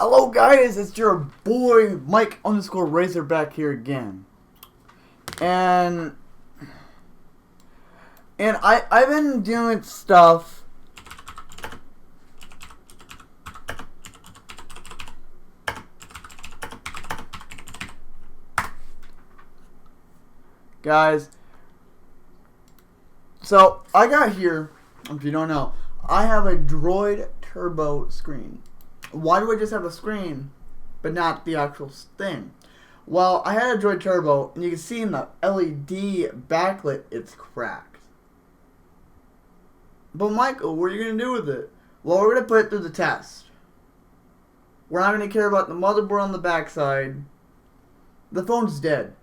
Hello guys, it's your boy Mike _ Razor back here again. And I've been doing stuff guys. So I got here, if you don't know, I have a Droid Turbo screen. Why do I just have a screen but not the actual thing? Well, I had a Droid Turbo, and you can see in the LED backlit it's cracked. But Michael, what are you going to do with it? Well, we're going to put it through the test. We're not going to care about the motherboard on the backside. The phone's dead.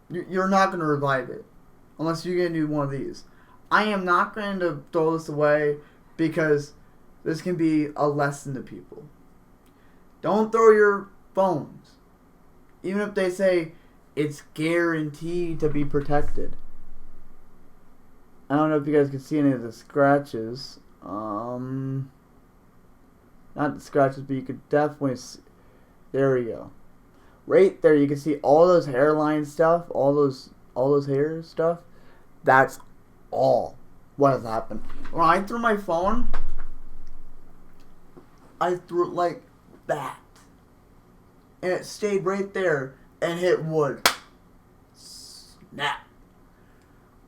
You're not going to revive it unless you're going to do one of these. I am not going to throw this away because this can be a lesson to people. Don't throw your phones, even if they say it's guaranteed to be protected. I don't know if you guys can see any of the scratches. Not the scratches, but you could definitely see. There we go. Right there, you can see all those hairline stuff, all those hair stuff. That's all what has happened. When I threw my phone, I threw it like that, and it stayed right there and hit wood. Snap.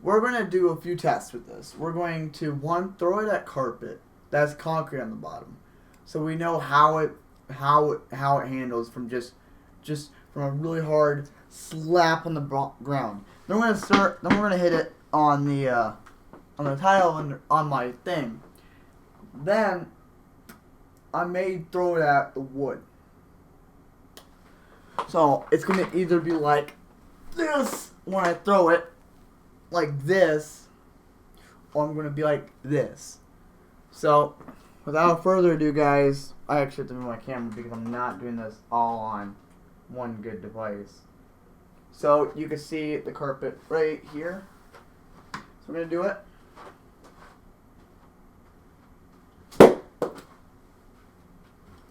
We're going to do a few tests with this. We're going to, throw it at carpet that's concrete on the bottom, so we know how it handles from just from a really hard slap on the ground. Then we're going to hit it on the tile and on my thing. Then I may throw it at the wood. So it's going to either be like this when I throw it, like this, or I'm going to be like this. So without further ado, guys, I actually have to move my camera because I'm not doing this all on one good device. So you can see the carpet right here. So we're going to do it.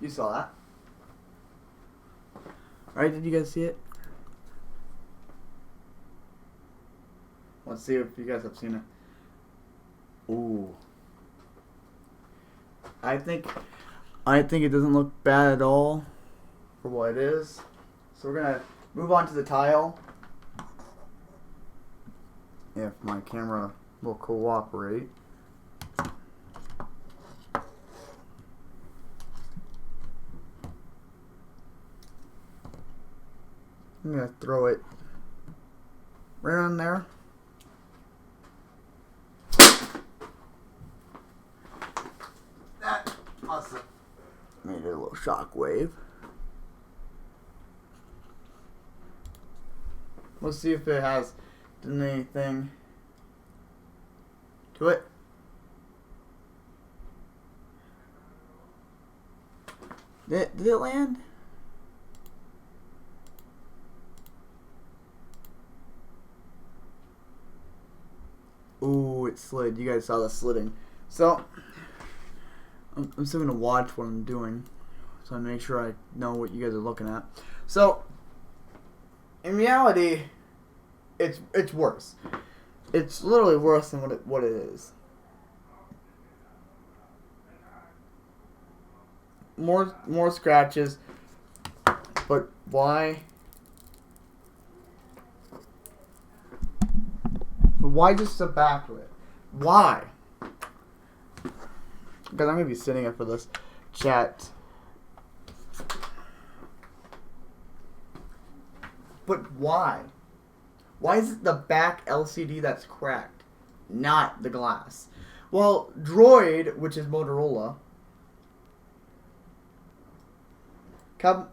You saw that. Right, did you guys see it? Let's see if you guys have seen it. Ooh. I think it doesn't look bad at all for what it is. So we're going to move on to the tile. If my camera will cooperate. I'm going to throw it right on there. That awesome. Made it a little shock wave. Let's see if it has done anything to it. Did it land? Ooh, it slid. You guys saw the slitting. So, I'm still going to watch what I'm doing, so I make sure I know what you guys are looking at. So, in reality, it's worse. It's literally worse than what it is. More scratches, but why? Why just the back of it? Why? Because I'm going to be sitting up for this chat. But why? Why is it the back LCD that's cracked, not the glass? Well, Droid, which is Motorola,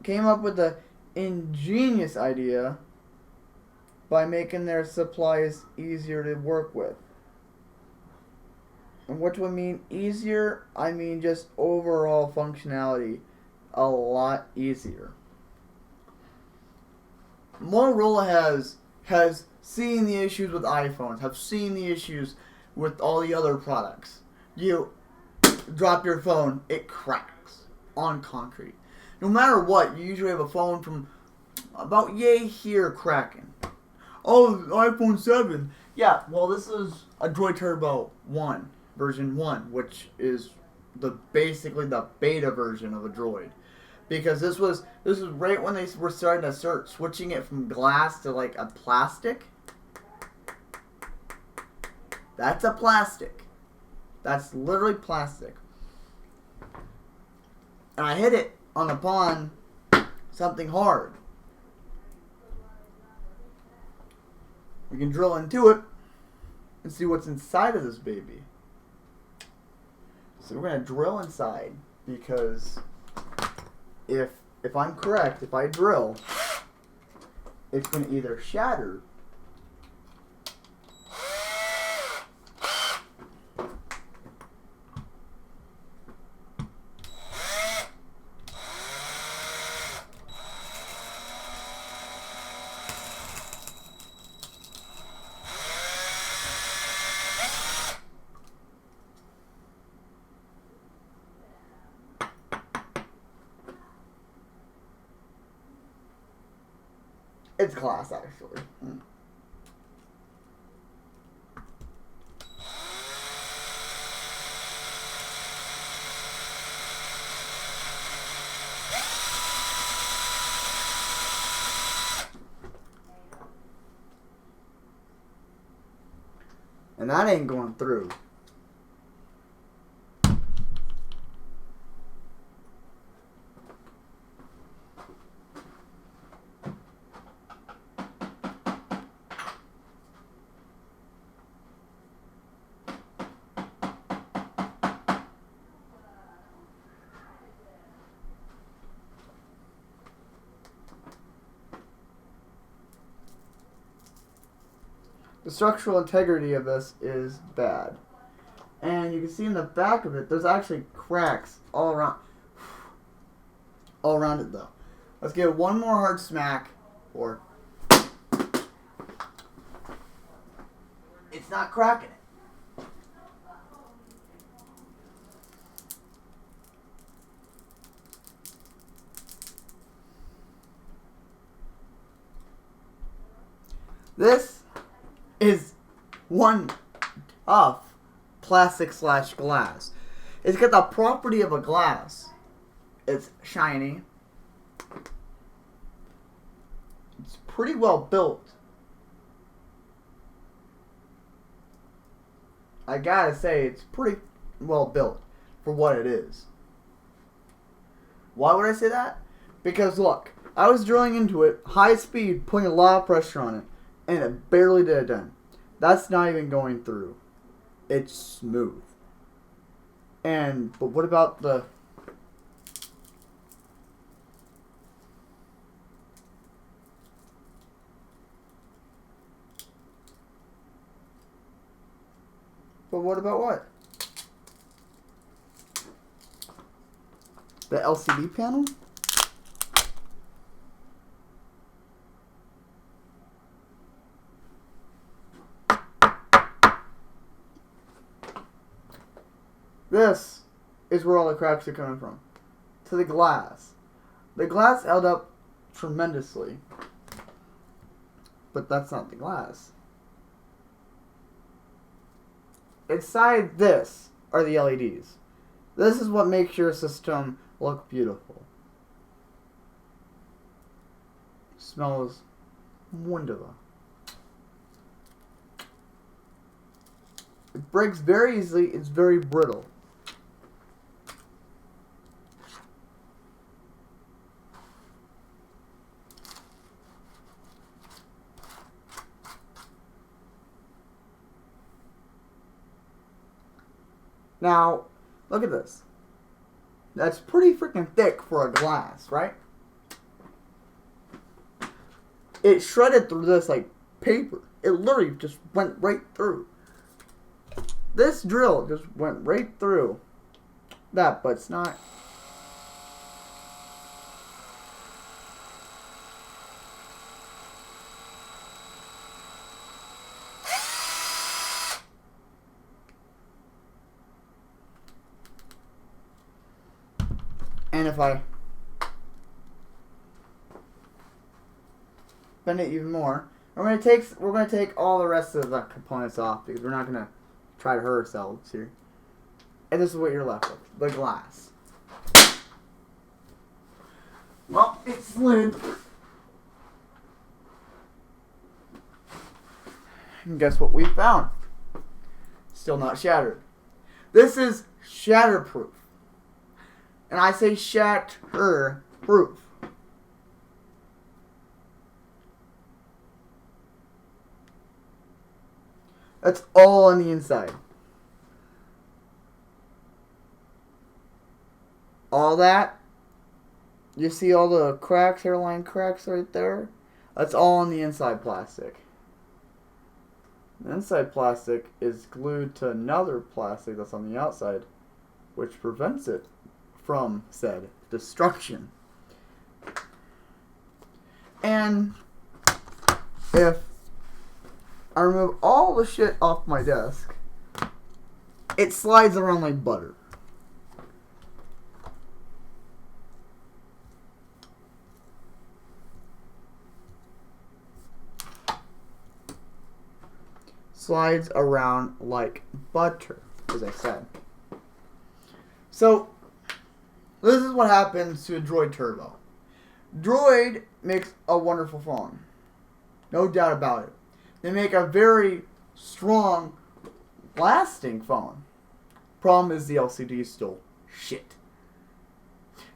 came up with the ingenious idea by making their supplies easier to work with. And what do I mean easier? I mean just overall functionality a lot easier. Motorola has seen the issues with iPhones, have seen the issues with all the other products. You drop your phone, it cracks on concrete. no matter what, you usually have a phone from about yay here cracking. Oh, iPhone 7. Yeah, well, this is a Droid Turbo 1, version 1, which is basically the beta version of a Droid. Because this was right when they were starting to start switching it from glass to like a plastic. That's a plastic. That's literally plastic. And I hit it upon something hard. We can drill into it and see what's inside of this baby. So we're going to drill inside because if I'm correct, if I drill, it's going to either shatter it's glass, actually. And that ain't going through. The structural integrity of this is bad. And you can see in the back of it, there's actually cracks all around. All around it, though. Let's give it one more hard smack. Or it's not cracking it. This is one tough plastic / glass. It's got the property of a glass. It's shiny. It's pretty well built. I gotta say, it's pretty well built for what it is. Why would I say that? Because look, I was drilling into it, high speed, putting a lot of pressure on it, and it barely did a dent. That's not even going through. It's smooth. But what about the... But what about what? The LCD panel? This is where all the cracks are coming from. To the glass. The glass held up tremendously. But that's not the glass. Inside this are the LEDs. This is what makes your system look beautiful. Smells wonderful. It breaks very easily. It's very brittle. Now, look at this. That's pretty freaking thick for a glass, right? It shredded through this like paper. It literally just went right through. This drill just went right through that, but it's not. And if I bend it even more. We're gonna take all the rest of the components off because we're not gonna try to hurt ourselves here. And this is what you're left with: the glass. Well, it slid. And guess what we found? Still not shattered. This is shatterproof. And I say shatterproof. That's all on the inside. All that. You see all the cracks, hairline cracks right there? That's all on the inside plastic. The inside plastic is glued to another plastic that's on the outside, which prevents it from said destruction. And if I remove all the shit off my desk, it slides around like butter. Slides around like butter, as I said. So, this is what happens to a Droid Turbo. Droid makes a wonderful phone. No doubt about it. They make a very strong, lasting phone. Problem is the LCD is still shit.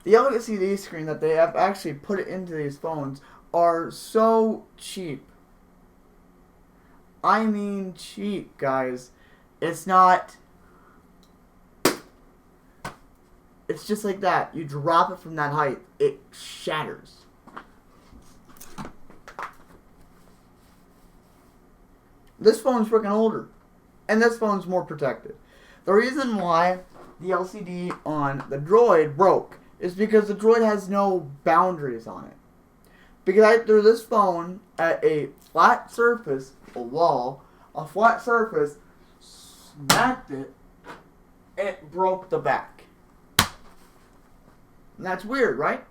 The LCD screen that they have actually put into these phones are so cheap. I mean cheap, guys. It's not... It's just like that. You drop it from that height, it shatters. This phone's freaking older. And this phone's more protected. The reason why the LCD on the Droid broke is because the Droid has no boundaries on it. Because I threw this phone at a flat surface, a wall, a flat surface, smacked it, and it broke the back. And that's weird, right?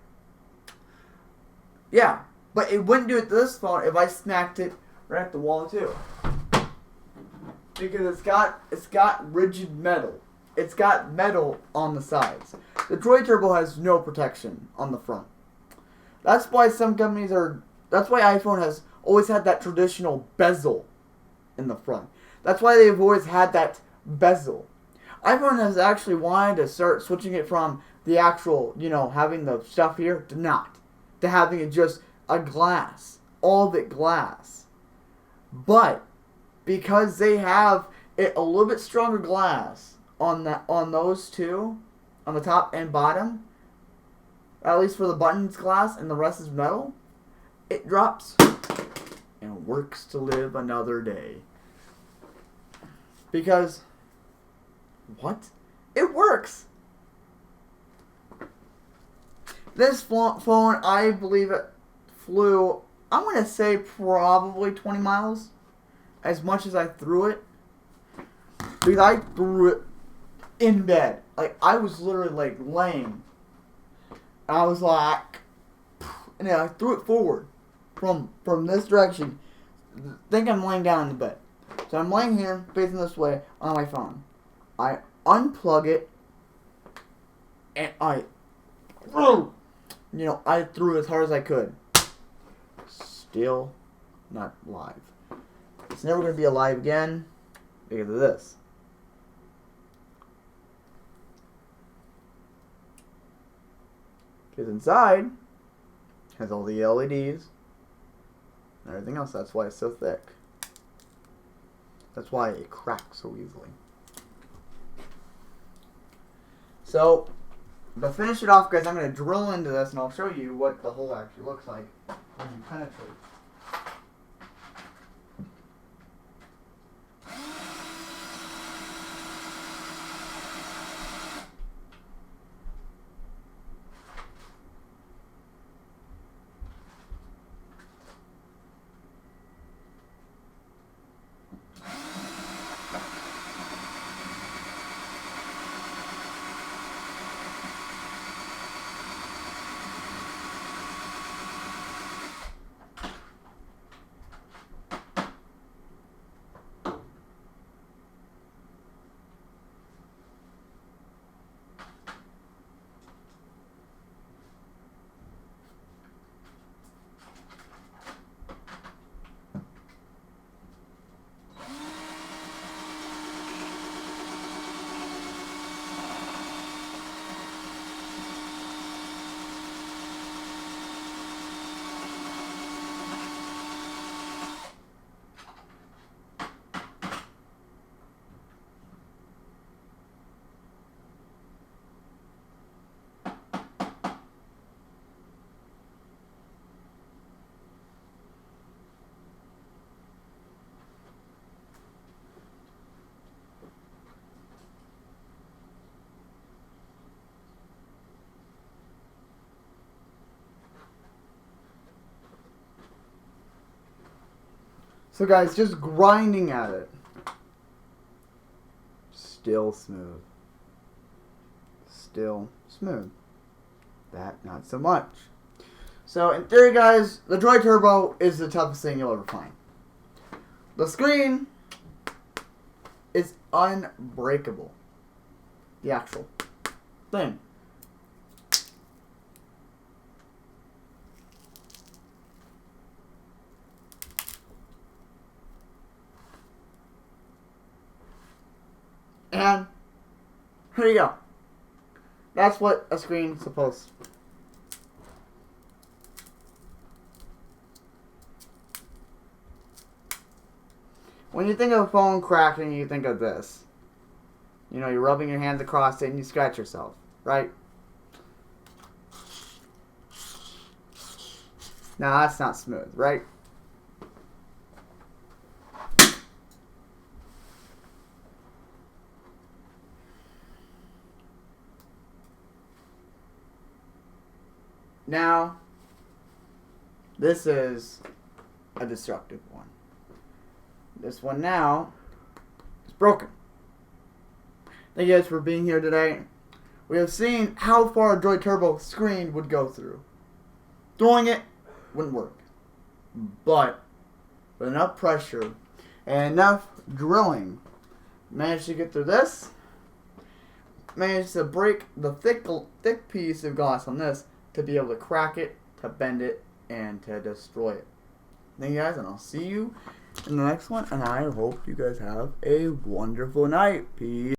Yeah, but it wouldn't do it to this phone if I smacked it right at the wall too. Because it's got rigid metal. It's got metal on the sides. The Droid Turbo has no protection on the front. That's why some companies that's why iPhone has always had that traditional bezel in the front. That's why they've always had that bezel. iPhone has actually wanted to start switching it from the actual, having the stuff here to having it just a glass. All of it glass. But because they have it a little bit stronger glass on those two, on the top and bottom, at least for the buttons glass and the rest is metal, it drops and works to live another day. Because, what? It works! This phone, I believe it flew, I'm going to say probably 20 miles. As much as I threw it. Because I threw it in bed. Like, I was literally, laying. I was like... And then I threw it forward. From this direction. Think I'm laying down in the bed. So I'm laying here, facing this way, on my phone. I unplug it. And I threw. I threw as hard as I could. Still not live. It's never going to be alive again because of this. Because inside has all the LEDs and everything else. That's why it's so thick. That's why it cracks so easily. So, to finish it off, guys, I'm going to drill into this and I'll show you what the hole actually looks like when you penetrate. So guys, just grinding at it. Still smooth. Still smooth. That, not so much. So, in theory, guys, the Droid Turbo is the toughest thing you'll ever find. The screen is unbreakable. The actual thing. And here you go. That's what a screen is supposed to. When you think of a phone cracking, you think of this. You know, you're rubbing your hands across it and you scratch yourself, right? Now that's not smooth, right? Now, this is a destructive one. This one now is broken. Thank you guys for being here today. We have seen how far a Droid Turbo screen would go through. Throwing it wouldn't work. But with enough pressure and enough drilling, managed to get through this. Managed to break the thick piece of glass on this to be able to crack it, to bend it, and to destroy it. Thank you guys, and I'll see you in the next one, and I hope you guys have a wonderful night. Peace.